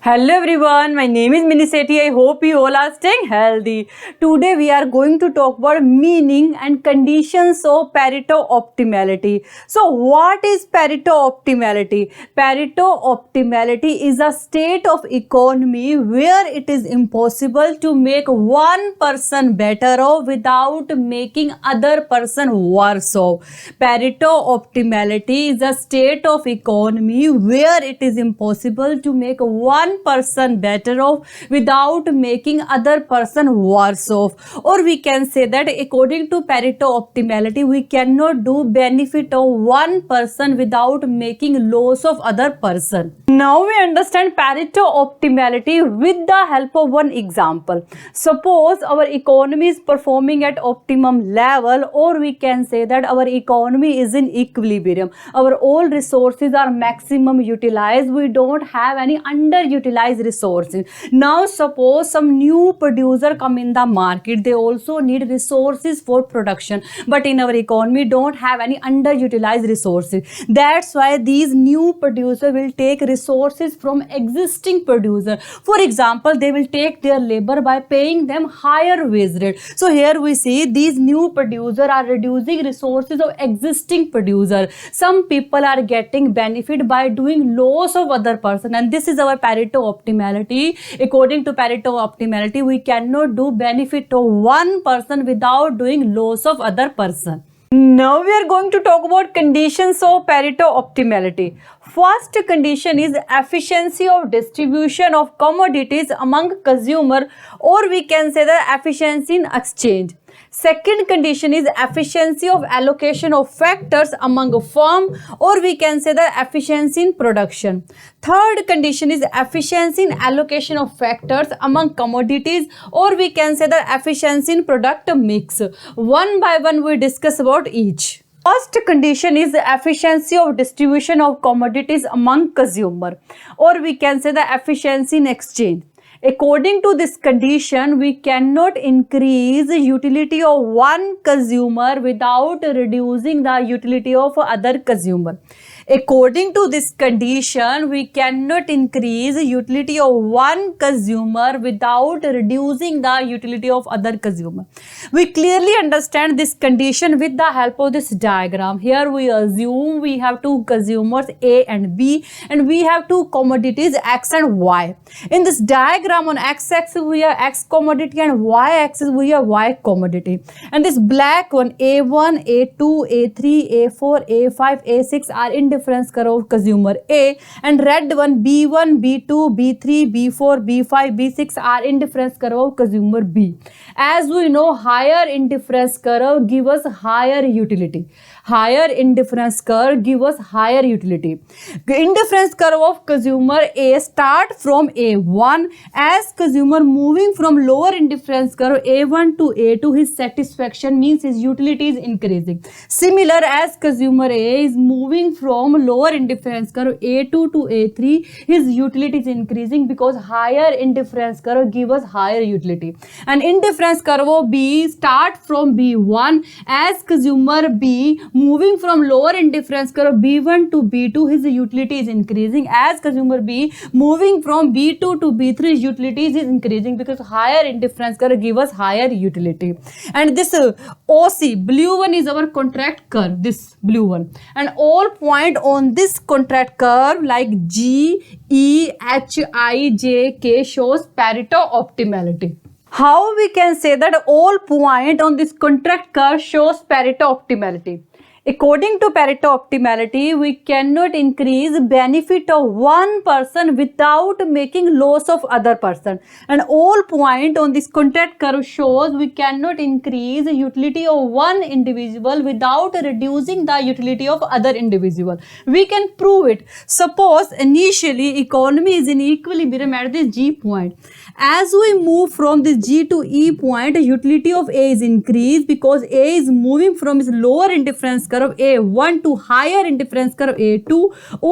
Hello everyone, my name is Mini Sethi. I hope you all are staying healthy. Today we are going to talk about meaning and conditions of Pareto optimality. So what is Pareto optimality? Pareto optimality is a state of economy where it is impossible to make one person better off without making other person worse off. Pareto optimality is a state of economy where it is impossible to make one person better off without making other person worse off. Or we can say that according to Pareto optimality, we cannot do benefit of one person without making loss of other person. Now we understand Pareto optimality with the help of one example. Suppose our economy is performing at optimum level, or we can say that our economy is in equilibrium. Our all resources are maximum utilized. We don't have any underutilized resources. Now suppose some new producer come in the market, they also need resources for production, but in our economy don't have any underutilized resources. That's why these new producer will take resources from existing producer. For example, they will take their labor by paying them higher wage rate. So here we see these new producer are reducing resources of existing producer. Some people are getting benefit by doing loss of other person, and this is our Pareto optimality. According to Pareto optimality, we cannot do benefit of one person without doing loss of other person. Now we are going to talk about conditions of Pareto optimality. First condition is efficiency of distribution of commodities among consumer, or we can say the efficiency in exchange. Second condition is efficiency of allocation of factors among a firm, or we can say the efficiency in production. Third condition is efficiency in allocation of factors among commodities, or we can say the efficiency in product mix. One by one we discuss about each. First condition is the efficiency of distribution of commodities among consumer, or we can say the efficiency in exchange. According to this condition, we cannot increase the utility of one consumer without reducing the utility of other consumer. According to this condition, we cannot increase the utility of one consumer without reducing the utility of other consumer. We clearly understand this condition with the help of this diagram. Here we assume we have two consumers A and B, and we have two commodities X and Y. In this diagram, on X-axis we have X commodity and Y-axis we have Y commodity. And this black one A1, A2, A3, A4, A5, A6 are indifference curve of consumer A, and red one B1, B2, B3, B4, B5, B6 are indifference curve of consumer B. As we know, higher indifference curve give us higher utility. Higher indifference curve give us higher utility. The indifference curve of consumer A start from A1. As consumer moving from lower indifference curve A1 to A2, his satisfaction means his utility is increasing. Similar, as consumer A is moving from lower indifference curve A2 to A3, his utility is increasing because higher indifference curve give us higher utility. And indifference curve of B start from B1. As consumer B moving from lower indifference curve B1 to B2, his utility is increasing. As consumer B moving from B2 to B3, his utility is increasing because higher indifference curve give us higher utility. And this OC, blue one, is our contract curve, this blue one. And all point on this contract curve like G, E, H, I, J, K shows Pareto optimality. How we can say that all point on this contract curve shows Pareto optimality? According to Pareto optimality, we cannot increase benefit of one person without making loss of other person. And all point on this contract curve shows we cannot increase the utility of one individual without reducing the utility of other individual. We can prove it. Suppose initially economy is in equilibrium at this G point. As we move from this G to E point, the utility of A is increased because A is moving from its lower indifference curve A1 to higher indifference curve A2.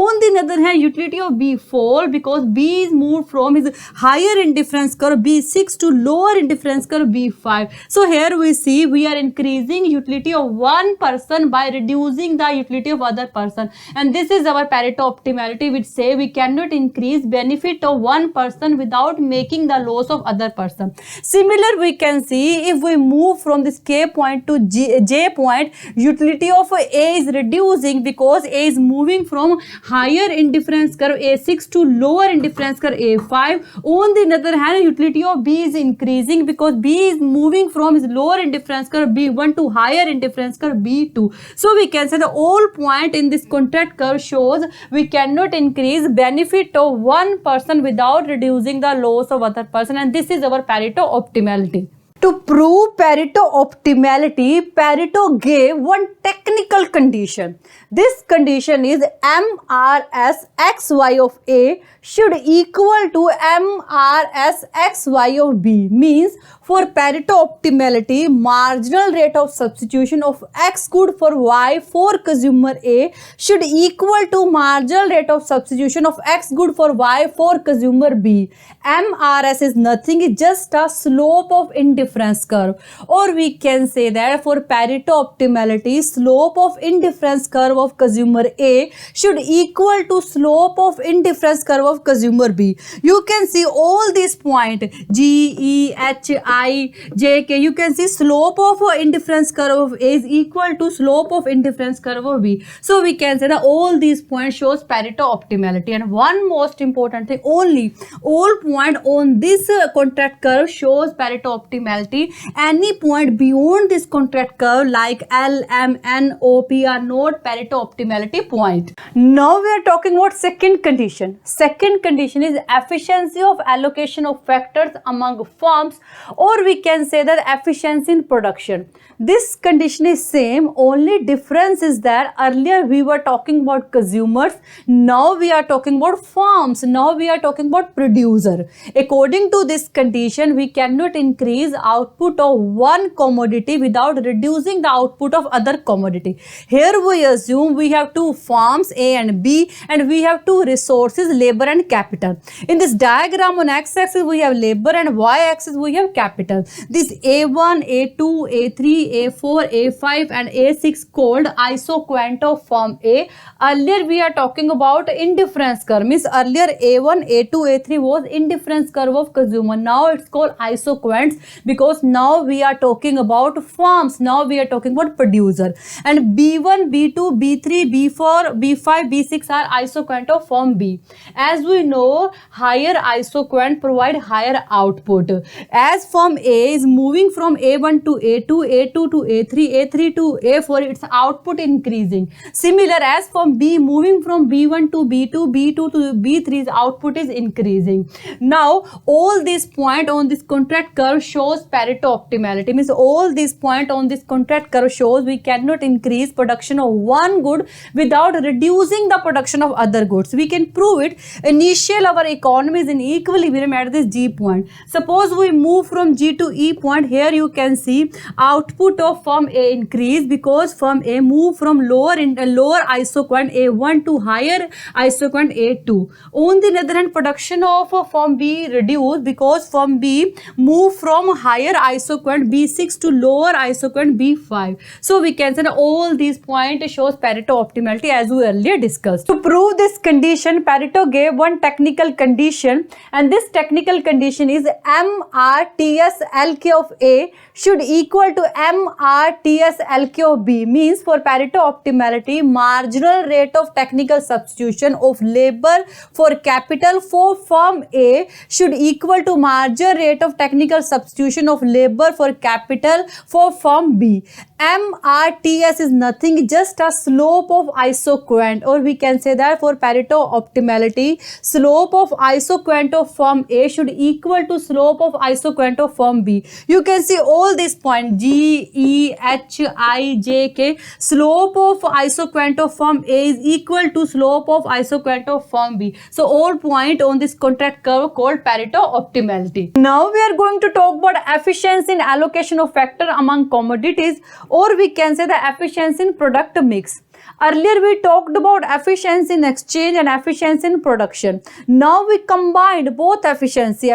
On the other hand, utility of B fall because B is moved from his higher indifference curve B6 to lower indifference curve B5. So here we see we are increasing utility of one person by reducing the utility of other person, and this is our Pareto optimality, which say we cannot increase benefit of one person without making the loss of other person. Similar we can see if we move from this K point to J point, utility of A is reducing because A is moving from higher indifference curve A6 to lower indifference curve A5. On the other hand, utility of B is increasing because B is moving from his lower indifference curve B1 to higher indifference curve B2. So we can say the whole point in this contract curve shows we cannot increase benefit of one person without reducing the loss of other person, and this is our Pareto optimality. To prove Pareto optimality, Pareto gave one technical condition. This condition is MRS XY of A should equal to MRS XY of B. Means for Pareto optimality, marginal rate of substitution of X good for Y for consumer A should equal to marginal rate of substitution of X good for Y for consumer B. MRS is nothing, it's just a slope of indifference curve. Or we can say that for Pareto optimality, slope of indifference curve of consumer A should equal to slope of indifference curve of consumer B. You can see all these points G, E, H, I, J, K. You can see slope of indifference curve of A is equal to slope of indifference curve of B. So we can say that all these points shows Pareto optimality. And one most important thing, only all point on this contract curve shows Pareto optimality. Any point beyond this contract curve like L, M, N, O, P are not Pareto optimality point. Now we are talking about second condition. Second condition is efficiency of allocation of factors among firms, or we can say that efficiency in production. This condition is same, only difference is that earlier we were talking about consumers, now we are talking about firms, now we are talking about producer. According to this condition, we cannot increase output of one commodity without reducing the output of other commodity. Here we assume we have two firms A and B, and we have two resources, labor and capital. In this diagram on x-axis we have labor and y-axis we have capital. This A1, A2, A3, A4, A5 and A6 called isoquant of firm A. Earlier we are talking about indifference curve, means earlier A1, A2, A3 was indifference curve of consumer. Now it's called isoquants because now we are talking about firms, now we are talking about producer. And B1, B2, B3, B4, B5, B6 are isoquant of firm B. As we know, higher isoquant provide higher output. As firm A is moving from A1 to A2, A2 to A3, A3 to A4, its output increasing. Similar, as firm B moving from B1 to B2, B2 to B3, its output is increasing. Now all these points on this contract curve shows Pareto optimality, means all these points on this contract curve shows we cannot increase production of one good without reducing the production of other goods. We can prove it. Initial our economy is in equilibrium at this G point. Suppose we move from G to E point, here you can see output of firm A increase because firm A move from lower isoquant A1 to higher isoquant A2. On the other hand, production of firm B reduced because firm B move from higher isoquant B6 to lower isoquant B5. So we can say that all these points shows Pareto optimality as we earlier discussed. To prove this condition, Pareto gave one technical condition, and this technical condition is MRTS LK of A should equal to MRTS LK of B. Means for Pareto optimality, marginal rate of technical substitution of labor for capital for firm A should equal to marginal rate of technical substitution of labor for capital for firm B. MRTS is nothing, just a slope of isoquant, or we can say that for Pareto optimality, slope of isoquant of firm A should equal to slope of isoquant of firm B. You can see all these points G, E, H, I, J, K. Slope of isoquant of firm A is equal to slope of isoquant of firm B. So all point on this contract curve called Pareto optimality. Now we are going to talk about efficiency in allocation of factor among commodities. or we can say the efficiency in product mix. Earlier we talked about efficiency in exchange and efficiency in production. Now we combined both efficiency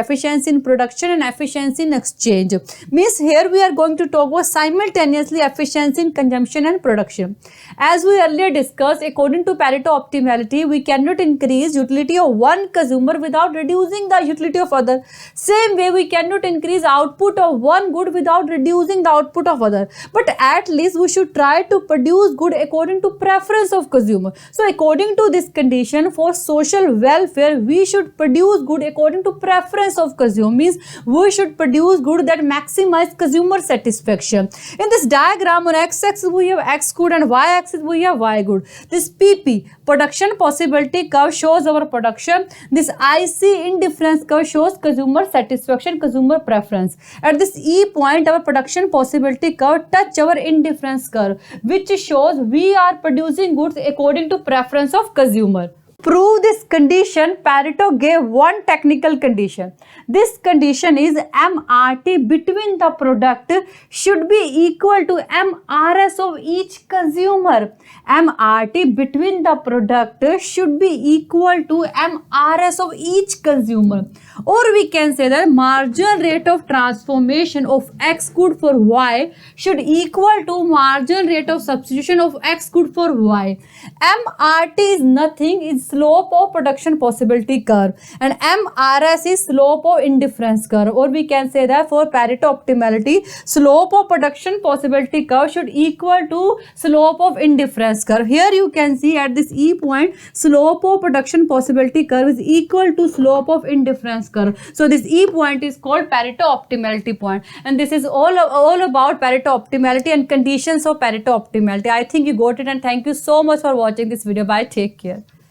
in production and efficiency in exchange. Means here we are going to talk about simultaneously efficiency in consumption and production. As we earlier discussed, according to Pareto optimality, we cannot increase utility of one consumer without reducing the utility of other. Same way, we cannot increase output of one good without reducing the output of other. But at least we should try to produce good according to preference of consumer. So according to this condition, for social welfare, we should produce good according to preference of consumer. Means we should produce good that maximize consumer satisfaction. In this diagram, on x-axis we have x good and y-axis we have y good. This PP, production possibility curve, shows our production. This IC, indifference curve, shows consumer satisfaction, consumer preference. At this E point, our production possibility curve touch our indifference curve, which shows we are producing goods according to preference of consumer. Prove this condition, Pareto gave one technical condition. This condition is MRT between the product should be equal to MRS of each consumer. MRT between the product should be equal to MRS of each consumer. Or we can say that marginal rate of transformation of X good for Y should equal to marginal rate of substitution of X good for Y. MRT is nothing, is slope of production possibility curve, and MRS is slope of indifference curve. Or we can say that for Pareto optimality, slope of production possibility curve should equal to slope of indifference curve. Here you can see at this E point, slope of production possibility curve is equal to slope of indifference curve. So this E point is called Pareto optimality point, and this is all about Pareto optimality and conditions of Pareto optimality. I think you got it, and thank you so much for watching this video. Bye, take care.